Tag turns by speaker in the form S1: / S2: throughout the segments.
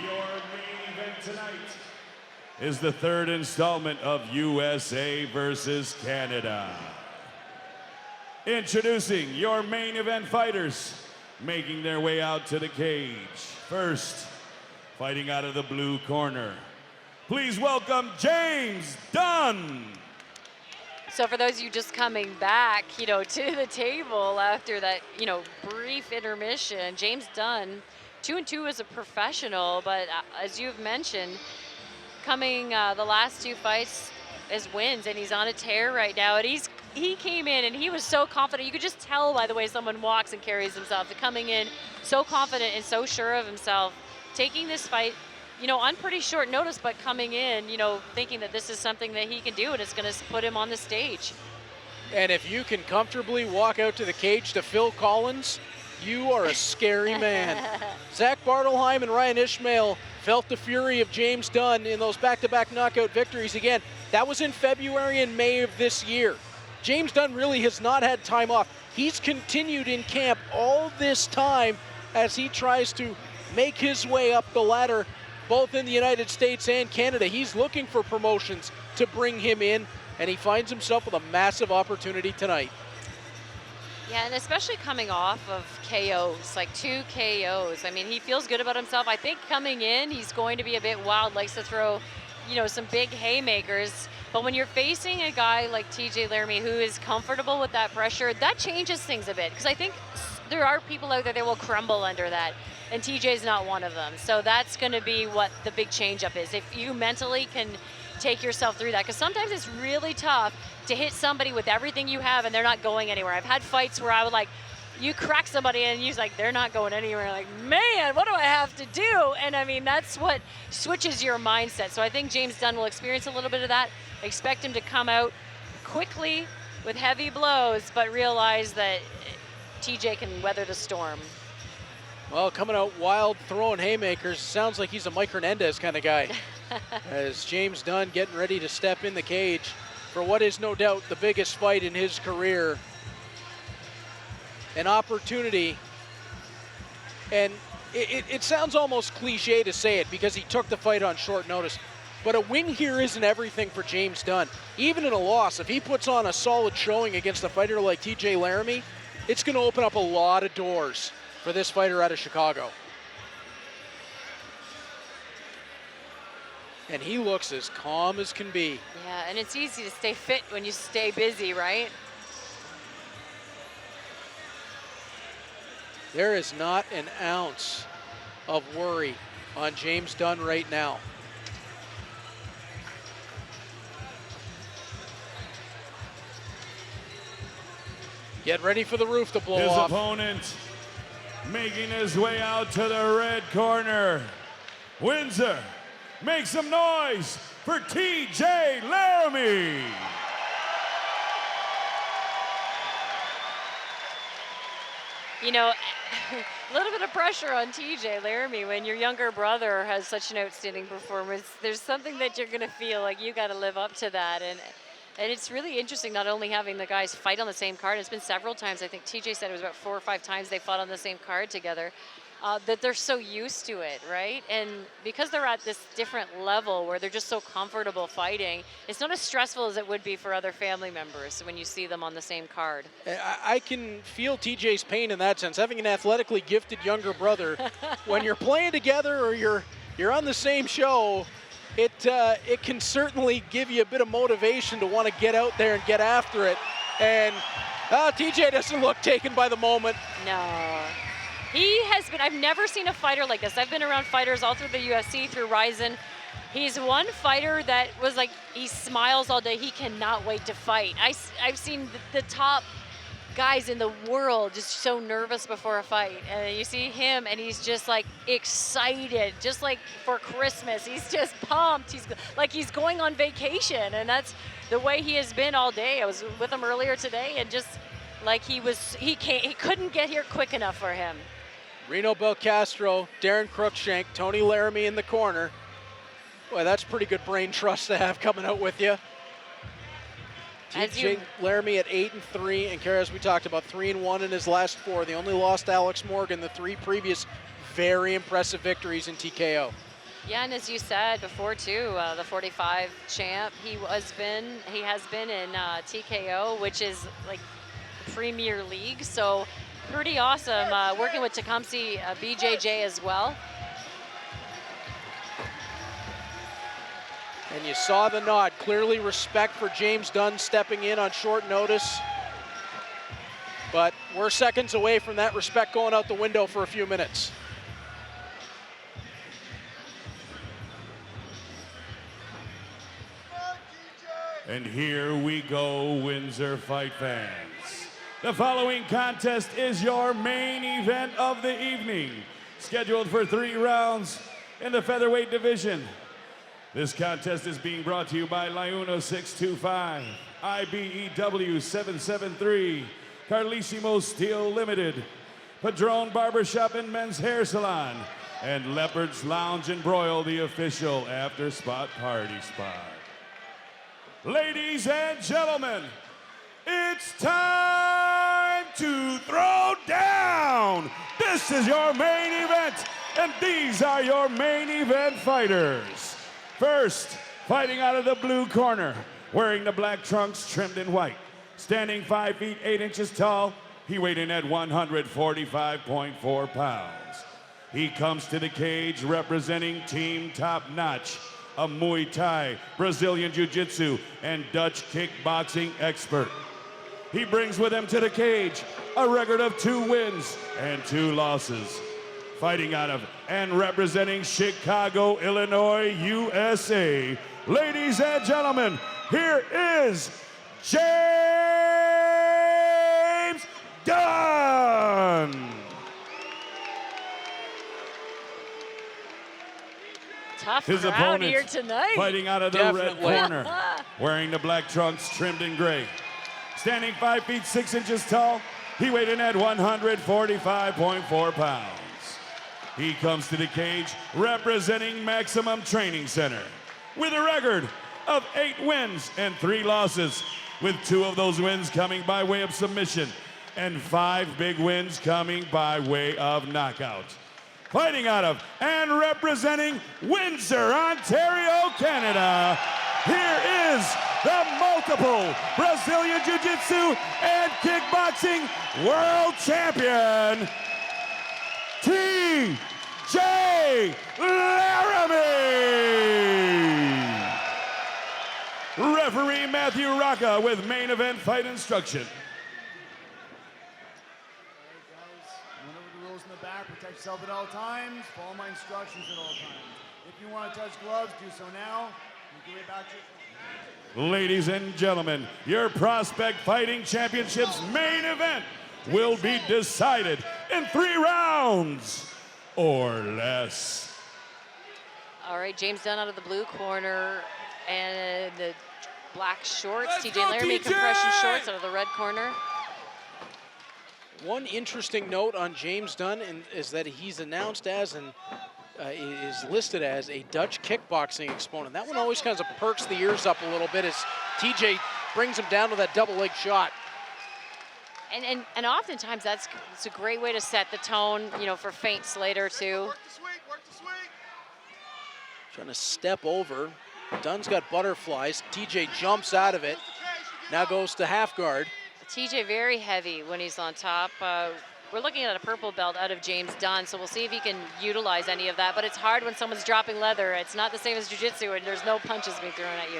S1: Your main event tonight is the third installment of USA versus Canada. Introducing your main event fighters, making their way out to the cage. First, fighting out of the blue corner, please welcome James Dunn.
S2: So for those of you just coming back, to the table after that, brief intermission, James Dunn, 2-2 as a professional, but as you've mentioned, coming the last two fights as wins, and he's on a tear right now. And he came in and he was so confident. You could just tell by the way someone walks and carries himself. Coming in so confident and so sure of himself, taking this fight, on pretty short notice, but coming in, thinking that this is something that he can do and it's going to put him on the stage.
S3: And if you can comfortably walk out to the cage to Phil Collins, you are a scary man. Zach Bartelheim and Ryan Ishmael felt the fury of James Dunn in those back-to-back knockout victories. Again, that was in February and May of this year. James Dunn really has not had time off. He's continued in camp all this time as he tries to make his way up the ladder, both in the United States and Canada. He's looking for promotions to bring him in, and he finds himself with a massive opportunity tonight.
S2: Yeah, and especially coming off of KOs, like 2 KOs. I mean, he feels good about himself. I think coming in, he's going to be a bit wild, likes to throw, some big haymakers. But when you're facing a guy like TJ Laramie who is comfortable with that pressure, that changes things a bit. Because I think there are people out there that will crumble under that, and TJ's not one of them. So that's going to be what the big change-up is. If you mentally can take yourself through that, because sometimes it's really tough to hit somebody with everything you have and they're not going anywhere. I've had fights where I would you crack somebody and you're like, they're not going anywhere. Like, man, what do I have to do? And I mean, that's what switches your mindset. So I think James Dunn will experience a little bit of that. Expect him to come out quickly with heavy blows, but realize that TJ can weather the storm.
S3: Well, coming out wild, throwing haymakers, sounds like he's a Mike Hernandez kind of guy. As James Dunn getting ready to step in the cage for what is no doubt the biggest fight in his career. An opportunity, and it sounds almost cliche to say it because he took the fight on short notice, but a win here isn't everything for James Dunn. Even in a loss, if he puts on a solid showing against a fighter like TJ Laramie, it's going to open up a lot of doors for this fighter out of Chicago. And he looks as calm as can be.
S2: Yeah, and it's easy to stay fit when you stay busy, right?
S3: There is not an ounce of worry on James Dunn right now. Get ready for the roof to blow off.
S1: His opponent, making his way out to the red corner, Windsor. Make some noise for TJ Laramie.
S2: A little bit of pressure on TJ Laramie when your younger brother has such an outstanding performance. There's something that you're going to feel like you got to live up to that. And it's really interesting not only having the guys fight on the same card, it's been several times. I think TJ said it was about 4 or 5 times they fought on the same card together. That they're so used to it, right? And because they're at this different level where they're just so comfortable fighting, it's not as stressful as it would be for other family members when you see them on the same card.
S3: I can feel TJ's pain in that sense. Having an athletically gifted younger brother, when you're playing together or you're on the same show, it can certainly give you a bit of motivation to want to get out there and get after it. And TJ doesn't look taken by the moment.
S2: No. He has been, I've never seen a fighter like this. I've been around fighters all through the UFC, through Ryzen. He's one fighter that was like, he smiles all day. He cannot wait to fight. I've seen the top guys in the world just so nervous before a fight. And you see him and he's just like excited, just like for Christmas. He's just pumped. He's like he's going on vacation, and that's the way he has been all day. I was with him earlier today and just like he couldn't get here quick enough for him.
S3: Reno Belcastro, Darren Cruikshank, Tony Laramie in the corner. Boy, that's pretty good brain trust to have coming out with you. TJ Laramie at 8-3, and Kara, as we talked about, 3-1 in his last 4. The only lost Alex Morgan the 3 previous very impressive victories in TKO.
S2: Yeah, and as you said before too, the 45 champ, he has been in TKO, which is like Premier League. So pretty awesome working with Tecumseh BJJ as well.
S3: And you saw the nod, clearly respect for James Dunn stepping in on short notice. But we're seconds away from that respect going out the window for a few minutes.
S1: And here we go, Windsor fight fans. The following contest is your main event of the evening, scheduled for 3 rounds in the featherweight division. This contest is being brought to you by Liuna 625, IBEW 773, Carlissimo Steel Limited, Padron Barbershop and Men's Hair Salon, and Leopard's Lounge and Broil, the official after spot party spot. Ladies and gentlemen, it's time to throw down. This is your main event, and these are your main event fighters. First, fighting out of the blue corner, wearing the black trunks trimmed in white, standing 5 feet 8 inches tall, he weighed in at 145.4 pounds. He comes to the cage representing Team Top Notch, a Muay Thai, Brazilian Jiu-Jitsu, and Dutch kickboxing expert. He brings with him to the cage a record of 2 wins and 2 losses. Fighting out of and representing Chicago, Illinois, USA. Ladies and gentlemen, here is James Dunn.
S2: Tough
S1: His
S2: crowd
S1: opponent
S2: here tonight.
S1: fighting out of the
S3: Definitely.
S1: red corner, wearing the black trunks trimmed in gray. Standing 5 feet 6 inches tall, he weighed in at 145.4 pounds. He comes to the cage representing Maximum Training Center with a record of 8 wins and 3 losses, with 2 of those wins coming by way of submission and 5 big wins coming by way of knockout. Fighting out of and representing Windsor, Ontario, Canada, here is the multiple Brazilian Jiu-Jitsu and Kickboxing World Champion, TJ Laramie. Referee Matthew Rocca with main event fight instruction.
S4: Remember the rules in the back. Protect yourself at all times. Follow my instructions at all times. If you want to touch gloves, do so now. Make your way back to your phone.
S1: Ladies and gentlemen, your Prospect Fighting Championships main event will be decided in 3 rounds or less.
S2: All right, James Dunn out of the blue corner and the black shorts.
S1: Let's
S2: TJ
S1: go,
S2: Laramie
S1: TJ!
S2: compression shorts out of the red corner.
S3: One interesting note on James Dunn is that he's announced as is listed as a Dutch kickboxing exponent. That one always kind of perks the ears up a little bit as TJ brings him down to that double leg shot.
S2: And oftentimes it's a great way to set the tone, you know, for feints later too.
S4: Work the sweep, work the sweep.
S3: Trying to step over. Dunn's got butterflies. TJ jumps out of it. Now goes to half guard.
S2: TJ very heavy when he's on top. We're looking at a purple belt out of James Dunn, so we'll see if he can utilize any of that. But it's hard when someone's dropping leather. It's not the same as jiu-jitsu, and there's no punches being thrown at you.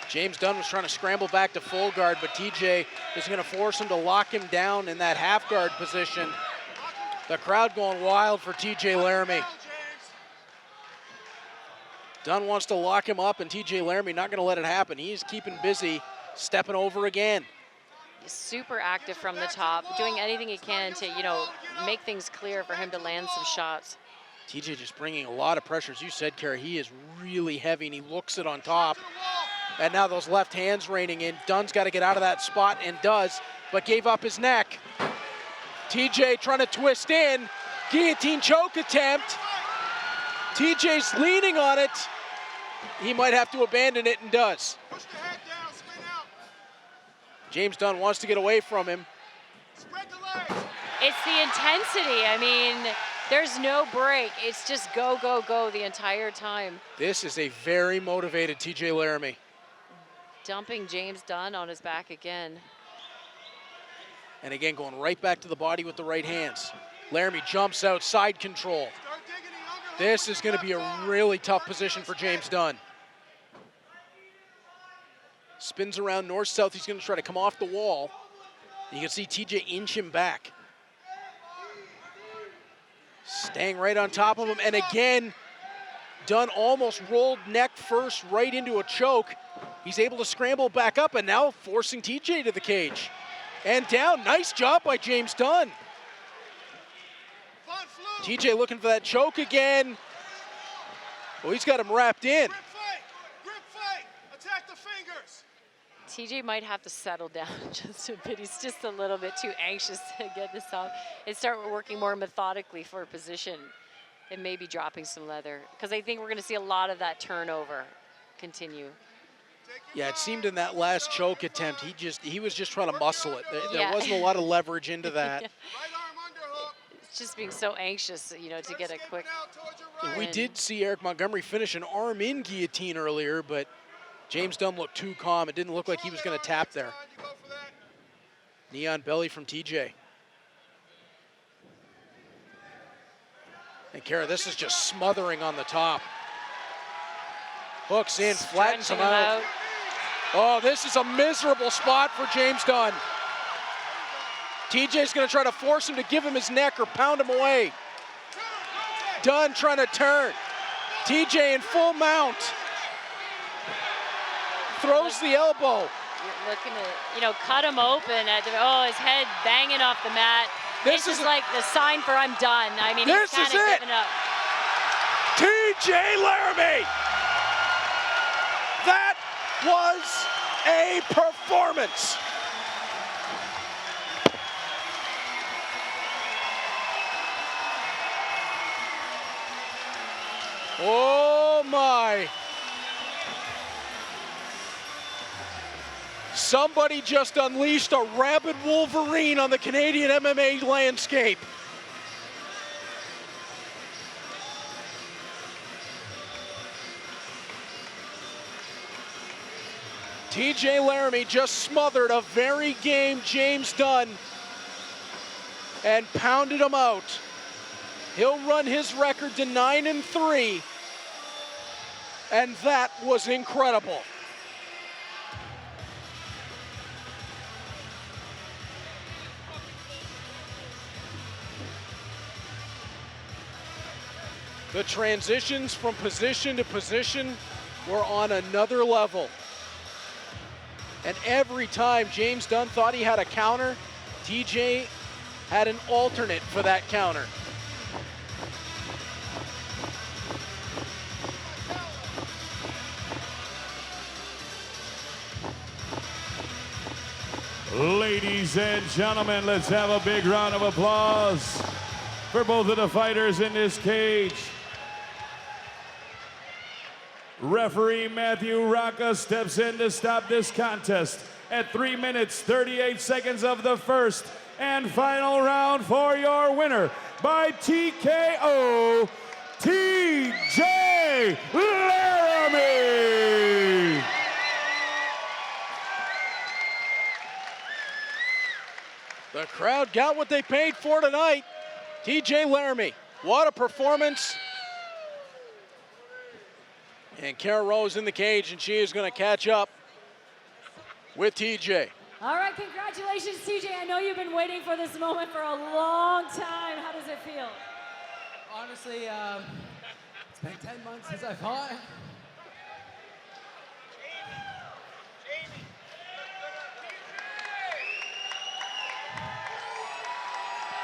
S3: James Dunn was trying to scramble back to full guard, but TJ is going to force him to lock him down in that half guard position. The crowd going wild for TJ Laramie. Dunn wants to lock him up, and TJ Laramie not going to let it happen. He's keeping busy, stepping over again.
S2: He's super active from the top, doing anything he can to, you know, make things clear for him to land some shots.
S3: TJ just bringing a lot of pressure. As you said, Kara, he is really heavy, and he looks it on top. And now those left hands raining in. Dunn's got to get out of that spot, and does, but gave up his neck. TJ trying to twist in. Guillotine choke attempt. TJ's leaning on it. He might have to abandon it, and does.
S4: Push the head down, spin out.
S3: James Dunn wants to get away from him.
S4: Spread the legs.
S2: It's the intensity. I mean, There's no break. It's just go, go, go the entire time.
S3: This is a very motivated TJ Laramie.
S2: Dumping James Dunn on his back again.
S3: And again, going right back to the body with the right hands. Laramie jumps out, side control. This is going to be a really tough position for James Dunn. Spins around north-south. He's going to try to come off the wall. You can see TJ inch him back. Staying right on top of him. And again, Dunn almost rolled neck first right into a choke. He's able to scramble back up and now forcing TJ to the cage. And down. Nice job by James Dunn. TJ looking for that choke again. Well, he's got him wrapped in.
S5: Grip fight. Attack the fingers.
S2: TJ might have to settle down just a bit. He's just a little bit too anxious to get this off and start working more methodically for a position and maybe dropping some leather. Because I think we're going to see a lot of that turnover continue.
S3: Yeah, it seemed in that last choke attempt, he was just trying to muscle it. There wasn't a lot of leverage into that.
S2: Yeah. It's just being so anxious, you know, to get a quick
S3: We
S2: win.
S3: did see Eric Montgomery finish an arm-in guillotine earlier, but James Dunn looked too calm. It didn't look like he was going to tap there. Knee on belly from TJ. And Kara, this is just smothering on the top. Hooks in, flattens him out. Oh, this is a miserable spot for James Dunn. TJ's going to try to force him to give him his neck or pound him away. Dunn trying to turn. TJ in full mount. Throws the elbow.
S2: You're looking at, you know, cut him open. His head banging off the mat. This is like the sign for I'm done. I mean, he's kind of giving up.
S3: TJ Laramie. That was a performance. Oh my. Somebody just unleashed a rabid Wolverine on the Canadian MMA landscape. TJ Laramie just smothered a very game James Dunn and pounded him out. He'll run his record to 9-3, and that was incredible. The transitions from position to position were on another level. And every time James Dunn thought he had a counter, TJ had an alternate for that counter.
S1: Ladies and gentlemen, let's have a big round of applause for both of the fighters in this cage. Referee Matthew Rocca steps in to stop this contest at 3 minutes, 38 seconds of the first and final round for your winner by TKO, TJ Laramie.
S3: The crowd got what they paid for tonight. TJ Laramie, what a performance. And Kara Rose in the cage, and she is going to catch up with TJ.
S6: All right, congratulations, TJ. I know you've been waiting for this moment for a long time. How does it feel?
S7: Honestly, it's been 10 months since I fought.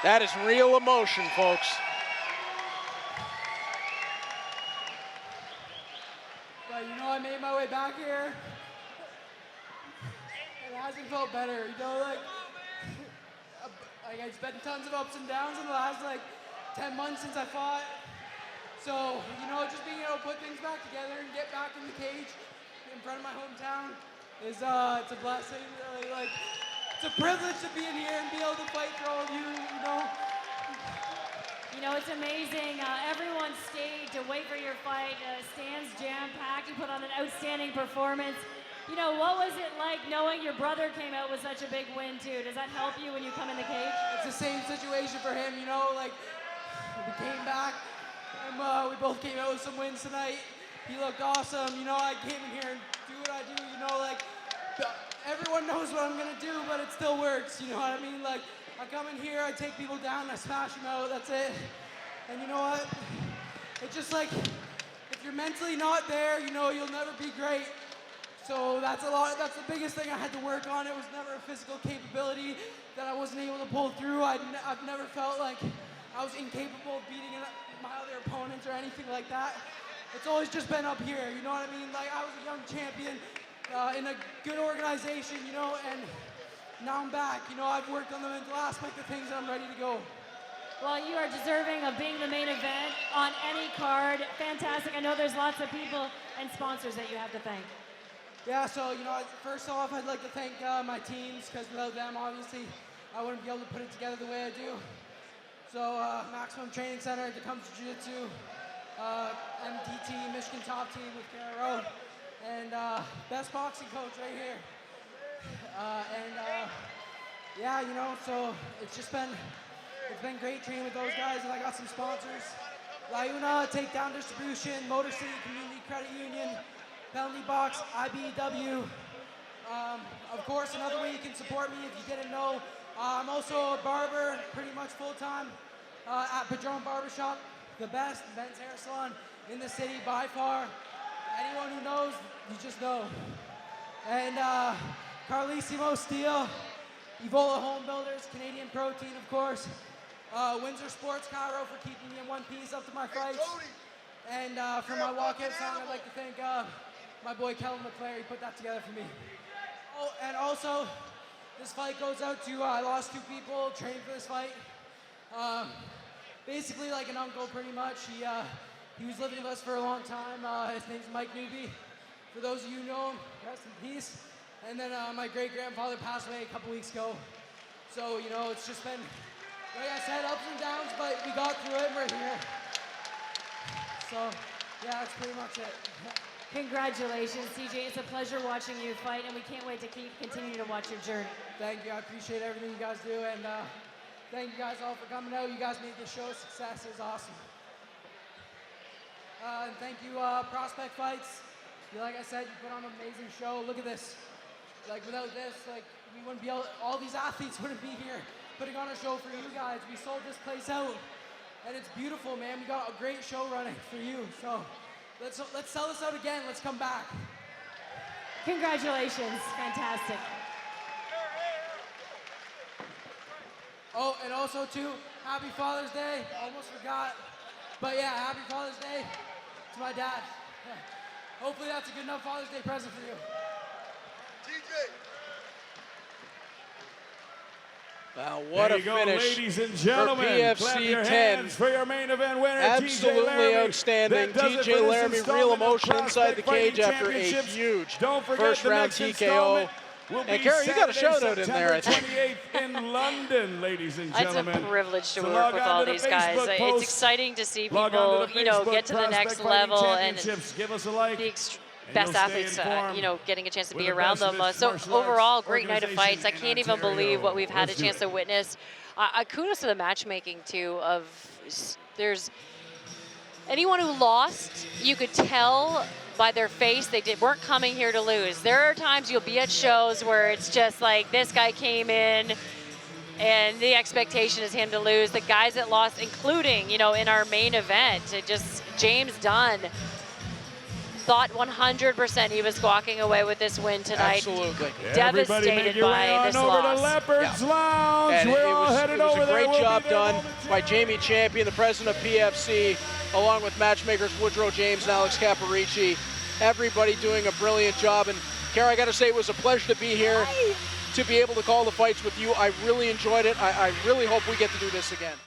S3: That is real emotion, folks.
S7: But you know, I made my way back here. It hasn't felt better, you know, like it's been tons of ups and downs in the last 10 months since I fought. So, you know, just being able to put things back together and get back in the cage in front of my hometown is it's a blessing, really. It's a privilege to be in here and be able to fight for all of you, you know.
S6: You know, it's amazing. Everyone stayed to wait for your fight. Stands jam-packed. You put on an outstanding performance. You know, what was it like knowing your brother came out with such a big win, too? Does that help you when you come in the cage?
S7: It's the same situation for him, you know, like, we came back, and we both came out with some wins tonight. He looked awesome. You know, I came in here and do what I do, you know, like, everyone knows what I'm going to do, but it still works, you know what I mean? Like, I come in here, I take people down, I smash them out, that's it. And you know what? It's just like, if you're mentally not there, you know, you'll never be great. So that's the biggest thing I had to work on. It was never a physical capability that I wasn't able to pull through. I've never felt like I was incapable of beating my other opponents or anything like that. It's always just been up here, you know what I mean? Like, I was a young champion in a good organization, you know, and now I'm back. You know, I've worked on the mental aspect of things and I'm ready to go.
S6: Well, you are deserving of being the main event on any card. Fantastic. I know there's lots of people and sponsors that you have to thank.
S7: Yeah, so, you know, first off, I'd like to thank my teams, because without them, obviously, I wouldn't be able to put it together the way I do. So, Maximum Training Center, Tecumseh Jiu-Jitsu, MTT, Michigan Top Team with Kara Rowe, and best boxing coach right here. Yeah, you know, so it's been great training with those guys, and I got some sponsors. Launa, Takedown Distribution, Motor City Community Credit Union, Penalty Box, IBEW. Of course, another way you can support me if you didn't know, I'm also a barber, pretty much full-time, at Padron Barbershop, the best men's hair salon in the city by far. Anyone who knows, you just know. And Carlissimo Steel, Evola Home Builders, Canadian Protein, of course. Windsor Sports Cairo for keeping me in one piece up to my fights. And for my walkout song, I'd like to thank my boy Kellen McClary. He put that together for me. Oh, and also, this fight goes out to, I lost 2 people training for this fight. Basically like an uncle, pretty much. He was living with us for a long time. His name's Mike Newby. For those of you who know him, rest in peace. And then my great-grandfather passed away a couple weeks ago. So, you know, it's just been, like I said, ups and downs, but we got through it and we're here. So, yeah, that's pretty much it.
S6: Congratulations, CJ. It's a pleasure watching you fight, and we can't wait to continue to watch your journey.
S7: Thank you. I appreciate everything you guys do, and thank you guys all for coming out. You guys made this show a success. It was awesome. And thank you, Prospect Fights. Like I said, you put on an amazing show. Look at this. Like, without this, like, we wouldn't be able, all these athletes wouldn't be here putting on a show for you guys. We sold this place out, and it's beautiful, man. We got a great show running for you. So let's sell this out again. Let's come back.
S6: Congratulations. Fantastic.
S7: Oh, and also, too, happy Father's Day. Almost forgot. But, yeah, happy Father's Day to my dad. Hopefully that's a good enough Father's Day present for you.
S3: Wow, what
S1: there
S3: a
S1: you go,
S3: finish
S1: ladies and gentlemen.
S3: for PFC
S1: Clap your
S3: 10.
S1: hands for your main event winner,
S3: Absolutely
S1: TJ Laramie.
S3: outstanding.
S1: That does it for
S3: TJ
S1: this
S3: Laramie, real
S1: installment of
S3: emotion inside the
S1: Prospect Fighting
S3: cage after a
S1: Championships.
S3: huge
S1: Don't forget
S3: first
S1: the
S3: round
S1: next
S3: TKO.
S1: installment will be
S3: And Kara, you got a
S1: Saturday,
S3: shout out in there, I
S1: September
S3: think.
S1: 28th in London, ladies and
S2: It's
S1: gentlemen.
S2: a privilege to
S1: So
S2: work
S1: log
S2: with
S1: on
S2: all
S1: to the
S2: these guys.
S1: Facebook
S2: It's
S1: post.
S2: exciting to see
S1: Log
S2: people,
S1: on to the
S2: you know,
S1: Facebook
S2: get to the
S1: Prospect
S2: next
S1: Fighting
S2: level and
S1: Championships. Give us a like.
S2: the
S1: and
S2: best
S1: you'll stay
S2: athletes,
S1: informed
S2: you know, getting a chance to
S1: with
S2: be
S1: the
S2: around
S1: best
S2: them.
S1: mixed
S2: So
S1: martial arts
S2: overall, great night of fights. I
S1: organization
S2: can't
S1: in
S2: even believe
S1: Ontario.
S2: what we've had
S1: Let's
S2: a
S1: do
S2: chance
S1: it.
S2: to witness. Kudos to the matchmaking too. There's anyone who lost, you could tell by their face they weren't coming here to lose. There are times you'll be at shows where it's just like this guy came in and the expectation is him to lose. The guys that lost, including, you know, in our main event, James Dunn thought 100% he was walking away with this win tonight.
S3: Absolutely.
S1: Everybody make
S2: Devastated
S1: your way
S2: by
S1: on
S2: this
S1: over to
S2: loss.
S1: Leopard's Lounge.
S3: And
S1: We're
S3: it
S1: all
S3: was
S1: headed
S3: a
S1: over there.
S3: great
S1: We'll be
S3: job
S1: there
S3: done
S1: momentarily.
S3: by Jamie Champion, the president of PFC, along with matchmakers Woodrow James and Alex Caparici. Everybody doing a brilliant job. And Kara, I got to say, it was a pleasure to be here, to be able to call the fights with you. I really enjoyed it. I really hope we get to do this again.